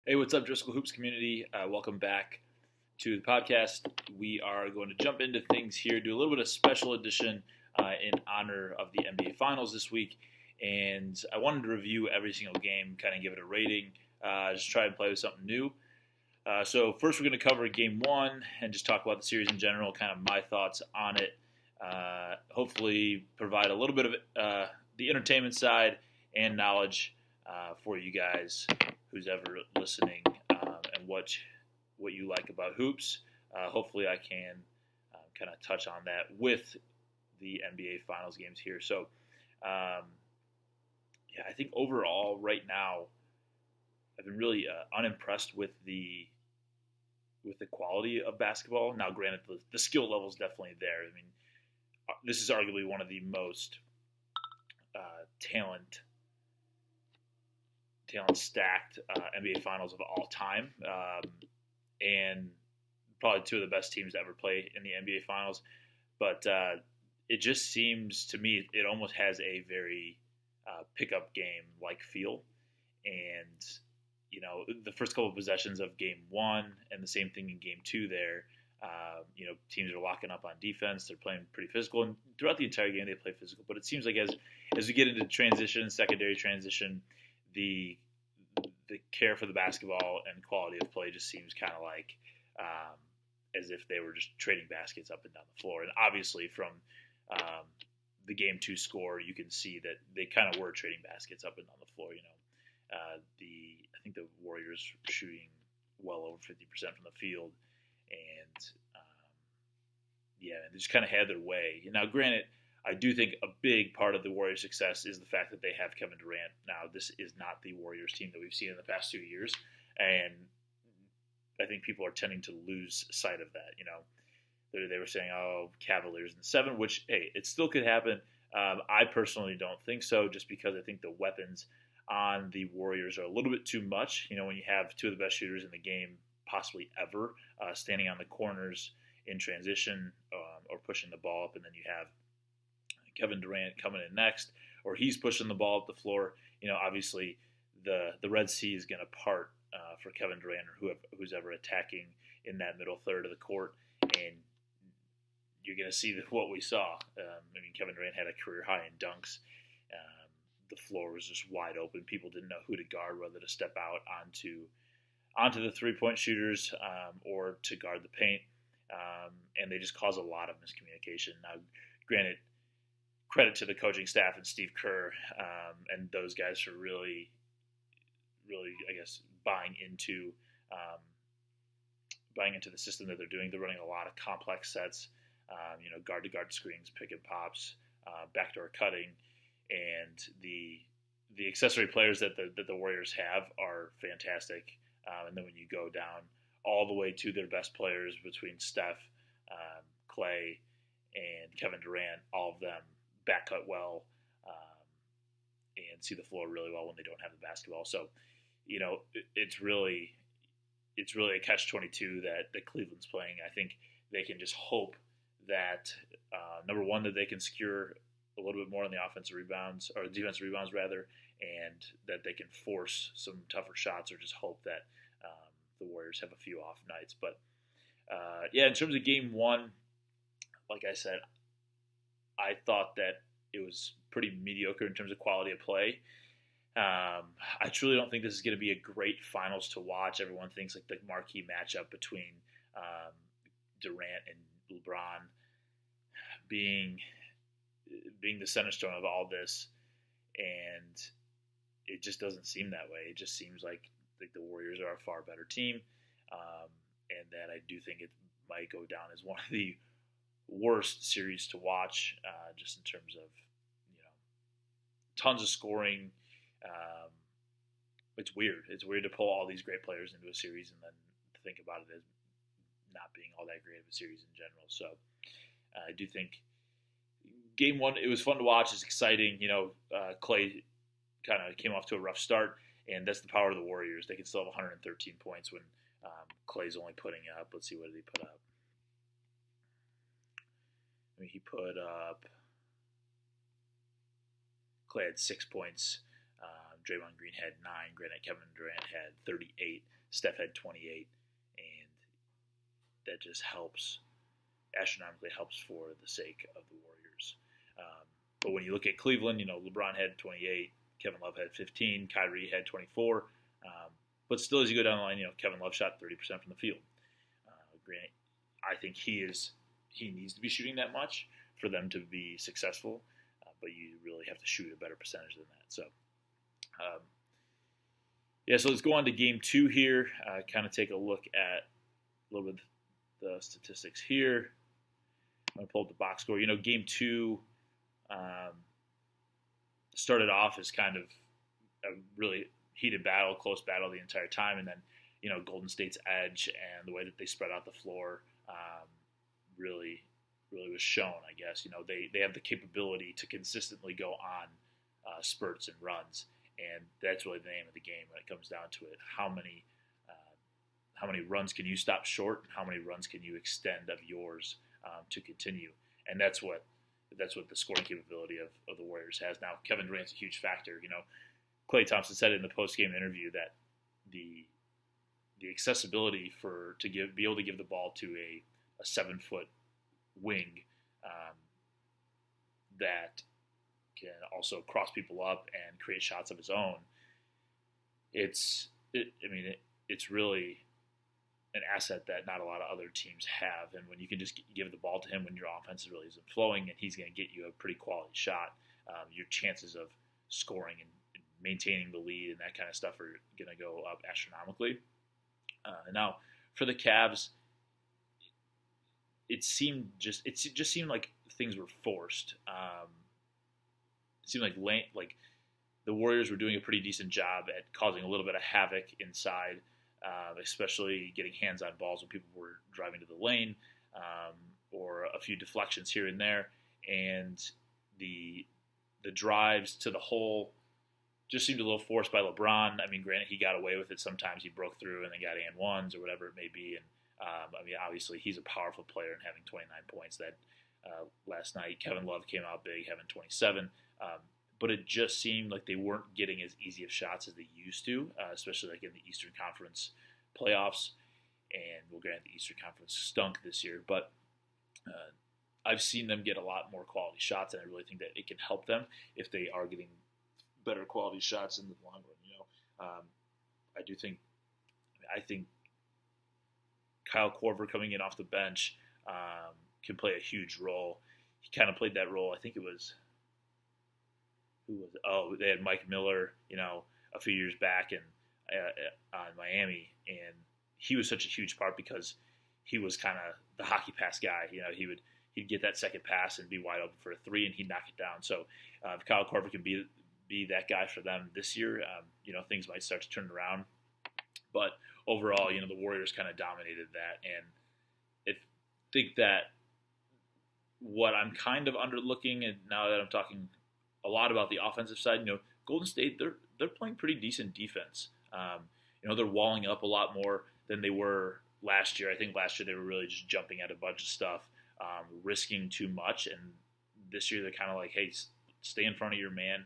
Hey, what's up, Driscoll Hoops community? Welcome back to the podcast. We are going to jump into things here, do a little bit of special edition in honor of the NBA Finals this week. And I wanted to review every single game, kind of give it a rating, just try and play with something new. So first we're going to cover game one and just talk about the series in general, kind of my thoughts on it. Hopefully provide a little bit of the entertainment side and knowledge for you guys who's ever listening, and what you like about hoops. Hopefully I can kind of touch on that with the NBA Finals games here. So, I think overall right now I've been really unimpressed with the quality of basketball. Now, granted, the skill level is definitely there. I mean, this is arguably one of the most talent stacked NBA Finals of all time, and probably two of the best teams to ever play in the NBA Finals. But it just seems to me it almost has a very pickup game like feel, and the first couple of possessions of game one and the same thing in game two there. Teams are locking up on defense. They're playing pretty physical, and throughout the entire game they play physical. But it seems like as we get into transition, secondary transition, the care for the basketball and quality of play just seems kind of like as if they were just trading baskets up and down the floor. And obviously from the game two score, you can see that they kind of were trading baskets up and down the floor. I think the Warriors were shooting well over 50% from the field, and they just kind of had their way. Now, granted, I do think a big part of the Warriors' success is the fact that they have Kevin Durant. Now, this is not the Warriors team that we've seen in the past 2 years, and I think people are tending to lose sight of that. They were saying, "Oh, Cavaliers in 7," which, hey, it still could happen. I personally don't think so, just because I think the weapons on the Warriors are a little bit too much. When you have two of the best shooters in the game, possibly ever, standing on the corners in transition or pushing the ball up, and then you have Kevin Durant coming in next, or he's pushing the ball up the floor. Obviously the Red Sea is going to part for Kevin Durant or who's ever attacking in that middle third of the court, and you're going to see what we saw. Kevin Durant had a career high in dunks. The floor was just wide open. People didn't know who to guard, whether to step out onto the three-point shooters or to guard the paint, and they just caused a lot of miscommunication. Now, granted, credit to the coaching staff and Steve Kerr and those guys for really, I guess, buying into the system that they're doing. They're running a lot of complex sets, guard-to-guard screens, pick and pops, backdoor cutting, and the accessory players that the Warriors have are fantastic. And then when you go down all the way to their best players between Steph, Clay, and Kevin Durant, all of them backcut well and see the floor really well when they don't have the basketball. So, it's really a catch-22 that Cleveland's playing. I think they can just hope that number one, that they can secure a little bit more on the offensive rebounds, or defensive rebounds rather, and that they can force some tougher shots, or just hope that the Warriors have a few off nights. But in terms of game one, like I said, I thought that it was pretty mediocre in terms of quality of play. I truly don't think this is going to be a great finals to watch. Everyone thinks like the marquee matchup between Durant and LeBron being the center stone of all this, and it just doesn't seem that way. It just seems like the Warriors are a far better team, and that I do think it might go down as one of the worst series to watch, just in terms of tons of scoring. It's weird. It's weird to pull all these great players into a series and then think about it as not being all that great of a series in general. So I do think game one, it was fun to watch. It's exciting. Clay kind of came off to a rough start, and that's the power of the Warriors. They can still have 113 points when Clay's only putting up. Let's see, what did he put up? He put up. Clay had 6 points. Draymond Green had 9. Granted, Kevin Durant had 38. Steph had 28, and that just astronomically helps for the sake of the Warriors. But when you look at Cleveland, LeBron had 28, Kevin Love had 15, Kyrie had 24. But still, as you go down the line, Kevin Love shot 30% from the field. Granted, I think he needs to be shooting that much for them to be successful, but you really have to shoot a better percentage than that. So, so let's go on to Game 2 here. Kind of take a look at a little bit of the statistics here. I'm going to pull up the box score. Game 2 started off as kind of a really heated battle, close battle the entire time, and then Golden State's edge and the way that they spread out the floor really was shown. I guess they have the capability to consistently go on spurts and runs, and that's really the name of the game when it comes down to it. How many runs can you stop short, and how many runs can you extend of yours to continue? And that's what the scoring capability of the Warriors has. Now, Kevin Durant's a huge factor. Klay Thompson said in the post-game interview that the accessibility be able to give the ball to a 7-foot wing that can also cross people up and create shots of his own. It's really an asset that not a lot of other teams have, and when you can just give the ball to him when your offense really isn't flowing, and he's going to get you a pretty quality shot, your chances of scoring and maintaining the lead and that kind of stuff are going to go up astronomically. Now, for the Cavs, it just seemed like things were forced. It seemed like the Warriors were doing a pretty decent job at causing a little bit of havoc inside, especially getting hands on balls when people were driving to the lane, or a few deflections here and there, and the drives to the hole just seemed a little forced by LeBron. I mean, granted, he got away with it. Sometimes he broke through and then got and ones or whatever it may be. And obviously, he's a powerful player and having 29 points. That last night, Kevin Love came out big, having 27. But it just seemed like they weren't getting as easy of shots as they used to, especially like in the Eastern Conference playoffs. And we'll grant the Eastern Conference stunk this year, but I've seen them get a lot more quality shots, and I really think that it can help them if they are getting better quality shots in the long run. I think Kyle Korver coming in off the bench can play a huge role. He kind of played that role. I think it was they had Mike Miller, a few years back on Miami, and he was such a huge part because he was kind of the hockey pass guy. He'd get that second pass and be wide open for a three, and he'd knock it down. So if Kyle Korver can be that guy for them this year, things might start to turn around. But overall, the Warriors kind of dominated that, and I think that what I'm kind of underlooking, and now that I'm talking a lot about the offensive side, Golden State, they're playing pretty decent defense. They're walling up a lot more than they were last year. I think last year they were really just jumping at a bunch of stuff, risking too much, and this year they're kind of like, hey, stay in front of your man,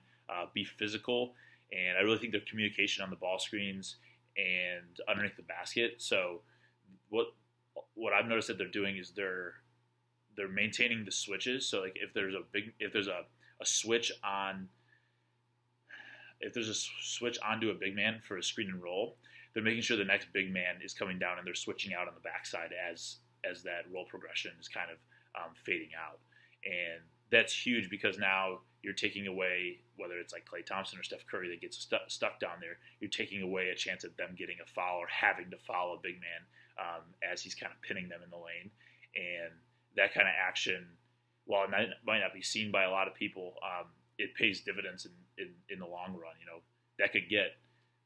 be physical, and I really think their communication on the ball screens and underneath the basket. So what I've noticed that they're doing is they're maintaining the switches. So like if there's a switch onto a big man for a screen and roll, they're making sure the next big man is coming down and they're switching out on the backside as that roll progression is kind of fading out. And that's huge because now you're taking away, whether it's like Klay Thompson or Steph Curry that gets stuck down there, you're taking away a chance of them getting a foul or having to foul a big man as he's kind of pinning them in the lane. And that kind of action, while it might not be seen by a lot of people, it pays dividends in the long run. That could get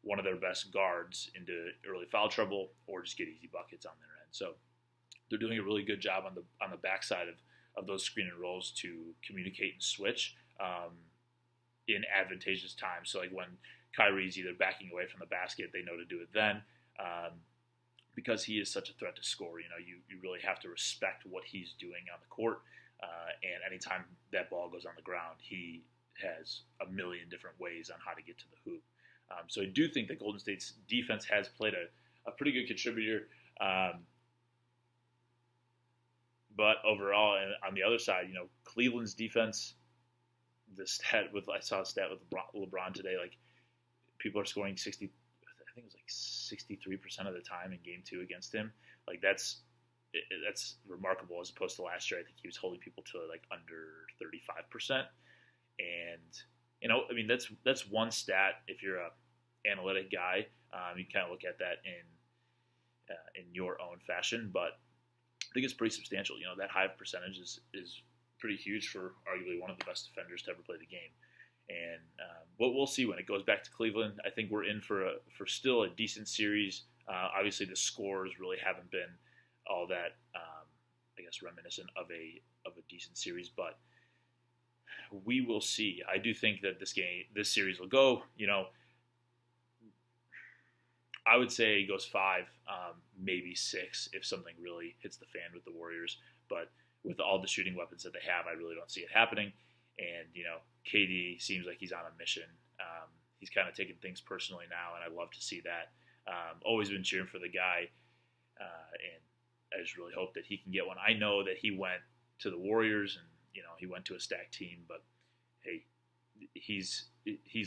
one of their best guards into early foul trouble or just get easy buckets on their end. So they're doing a really good job on the backside of those screen and rolls to communicate and switch in advantageous times. So like when Kyrie's either backing away from the basket, they know to do it then. Because he is such a threat to score, you really have to respect what he's doing on the court. And anytime that ball goes on the ground, he has a million different ways on how to get to the hoop. So I do think that Golden State's defense has played a pretty good contributor. But overall, and on the other side, Cleveland's defense, I saw a stat with LeBron today, like people are scoring 60, I think it was like 63% of the time in game 2 against him. Like that's remarkable as opposed to last year. I think he was holding people to like under 35%. And that's one stat. If you're a analytic guy, you kind of look at that in your own fashion, but I think it's pretty substantial. That high percentage is pretty huge for arguably one of the best defenders to ever play the game. And we'll see when it goes back to Cleveland. I think we're in for still a decent series. Obviously, the scores really haven't been all that, I guess, reminiscent of a decent series, but we will see. I do think that this series will go. I would say it goes 5, maybe 6 if something really hits the fan with the Warriors. But with all the shooting weapons that they have, I really don't see it happening. And, KD seems like he's on a mission. He's kind of taking things personally now, and I love to see that. Always been cheering for the guy, and I just really hope that he can get one. I know that he went to the Warriors, and, he went to a stacked team, but, hey, he's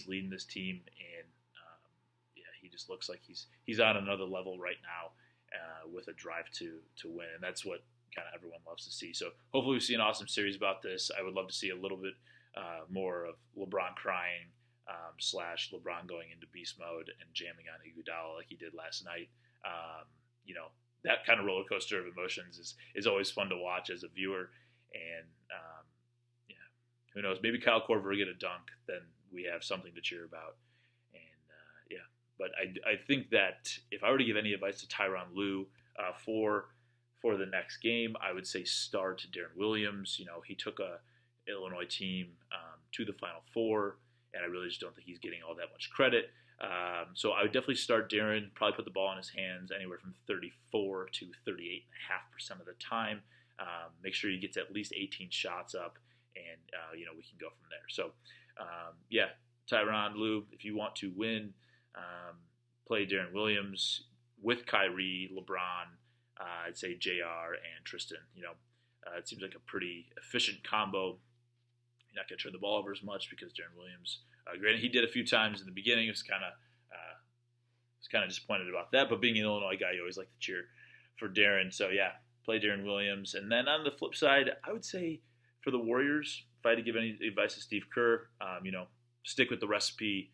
leading this team, and he just looks like he's on another level right now with a drive to win, and that's what kind of everyone loves to see. So hopefully we see an awesome series about this. I would love to see a little bit more of LeBron crying / LeBron going into beast mode and jamming on Iguodala like he did last night. That kind of roller coaster of emotions is always fun to watch as a viewer, and who knows, maybe Kyle Korver will get a dunk, then we have something to cheer about. But I think that if I were to give any advice to Tyronn Lue for the next game, I would say start Deron Williams. He took a Illinois team to the Final Four, and I really just don't think he's getting all that much credit. So I would definitely start Deron, probably put the ball in his hands anywhere from 34 to 38.5% of the time. Make sure he gets at least 18 shots up, and we can go from there. So Tyronn Lue, if you want to win, play Deron Williams with Kyrie, LeBron, I'd say JR and Tristan. It seems like a pretty efficient combo. You're not going to turn the ball over as much because Deron Williams, granted, he did a few times in the beginning. I was kind of disappointed about that. But being an Illinois guy, you always like to cheer for Deron. So play Deron Williams. And then on the flip side, I would say for the Warriors, if I had to give any advice to Steve Kerr, stick with the recipe.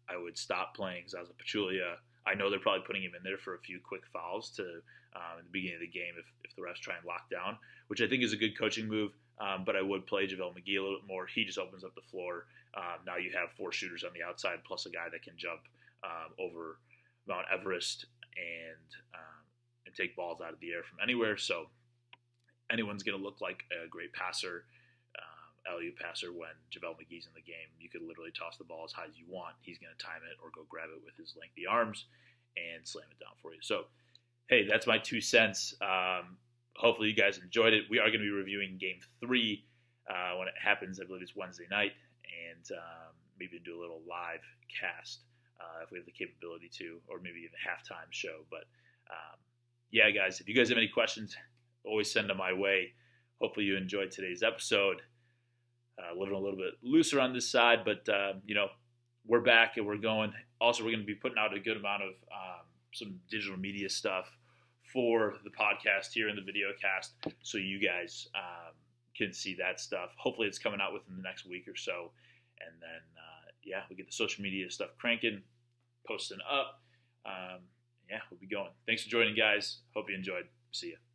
I would stop playing Zaza Pachulia. I know they're probably putting him in there for a few quick fouls in the beginning of the game if the refs try and lock down, which I think is a good coaching move. But I would play JaVale McGee a little bit more. He just opens up the floor. Now you have 4 shooters on the outside plus a guy that can jump over Mount Everest and take balls out of the air from anywhere. So anyone's going to look like a great passer. Alley-oop passer when JaVale McGee's in the game. You could literally toss the ball as high as you want. He's going to time it or go grab it with his lengthy arms and slam it down for you. So, hey, that's my 2 cents. Hopefully you guys enjoyed it. We are going to be reviewing Game 3 when it happens. I believe it's Wednesday night, and maybe do a little live cast if we have the capability to, or maybe even a halftime show. But, guys, if you guys have any questions, always send them my way. Hopefully you enjoyed today's episode. Living a little bit looser on this side, but we're back and we're going. Also, we're going to be putting out a good amount of some digital media stuff for the podcast here in the video cast, so you guys can see that stuff. Hopefully, it's coming out within the next week or so, and then we get the social media stuff cranking, posting up. We'll be going. Thanks for joining, guys. Hope you enjoyed. See ya.